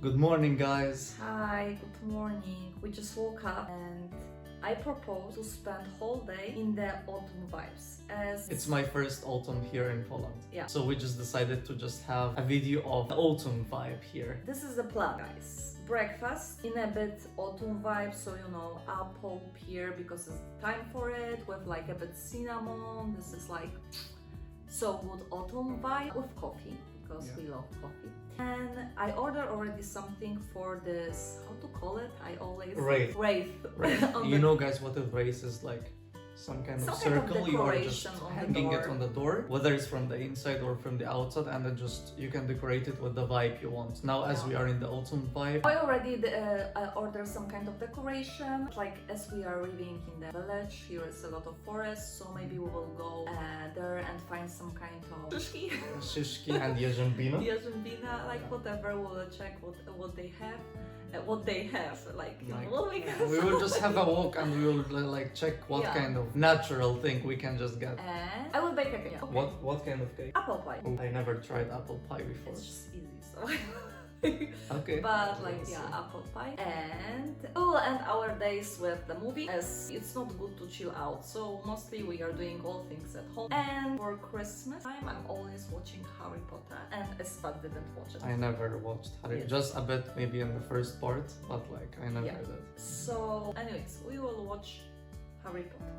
Good morning, guys. Hi, good morning. We just woke up and I propose to spend whole day in the autumn vibes as It's my first autumn here in Poland. Yeah. So we just decided to just have a video of the autumn vibe here. This is the plan, guys. Breakfast in a bit autumn vibe, so apple, pear because it's time for it with like a bit cinnamon. This is like so good autumn vibe with coffee because we love coffee. And I ordered already something for this, how to call it? I always Wreath. Wreath. You know, guys, what a wreath is like? Some kind of circle. You are just hanging it on the door, whether it's from the inside or from the outside, and then just you can decorate it with the vibe you want. Now, as we are in the autumn vibe, I already ordered some kind of decoration. Like as we are living in the village, here is a lot of forest, so maybe we will go there and find some kind of szyszki and jarzębina. Jarzębina, like whatever. We'll check what they have. What they have, We will just have a walk and we will like check what kind of natural thing we can just get. And I will bake a cake. Okay. What kind of cake? Apple pie. I never tried apple pie before. It's just easy, so. Okay. But apple pie and our days with the movie, as it's not good to chill out, so mostly we are doing all things at home. And for Christmas time, I'm always watching Harry Potter, and Espat didn't watch it. I never watched Harry, just a bit maybe in the first part, but like I never did. So, anyways, we will watch Harry Potter.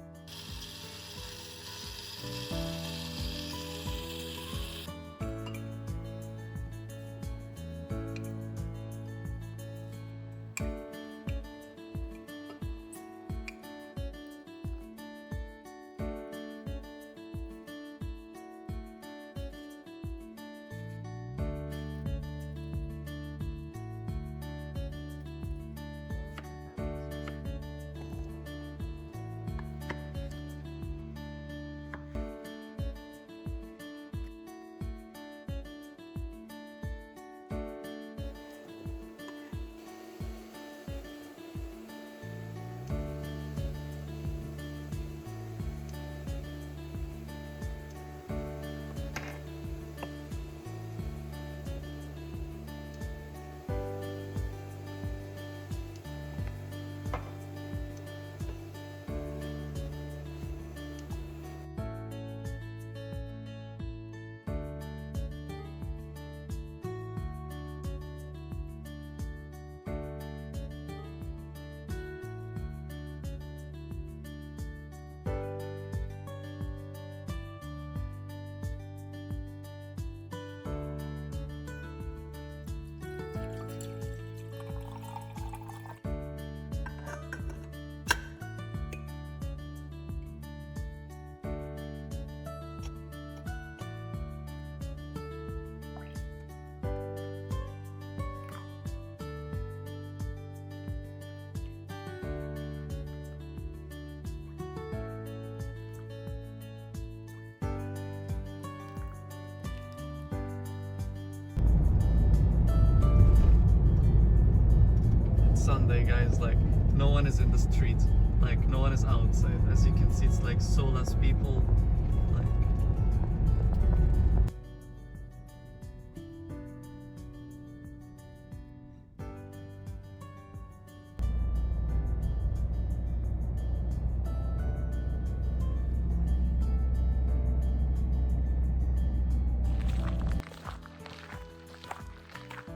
Sunday, guys, like no one is in the street, like no one is outside. As you can see, it's like so less people. Like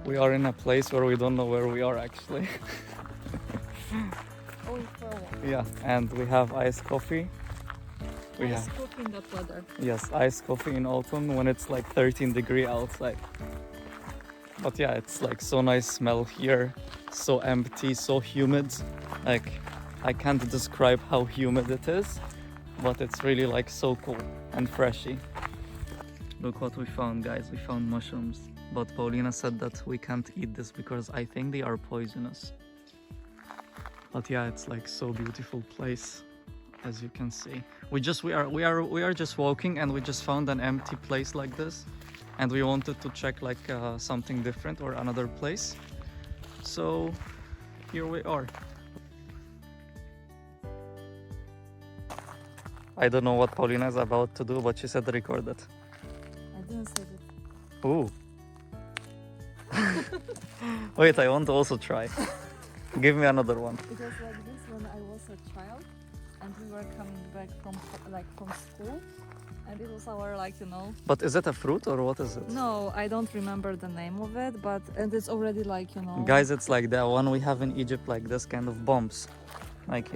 we are in a place where we don't know where we are actually. Yeah, and we have iced coffee. Iced coffee in that weather. Yes, iced coffee in autumn when it's like 13 degrees outside. But yeah, it's like so nice smell here, so empty, so humid. Like I can't describe how humid it is, but it's really like so cool and freshy. Look what we found, guys. We found mushrooms. But Paulina said that we can't eat this because I think they are poisonous. But yeah, it's like so beautiful place, as you can see. We are just walking and we just found an empty place like this, and we wanted to check like something different or another place. So here we are. I don't know what Paulina is about to do, but she said record it. I didn't say that. Ooh. Wait, I want to also try. Give me another one. It was like this when I was a child, and we were coming back from school, and it was our But is it a fruit or what is it? No, I don't remember the name of it, and it's already Guys, it's like the one we have in Egypt, like this kind of bombs. Like,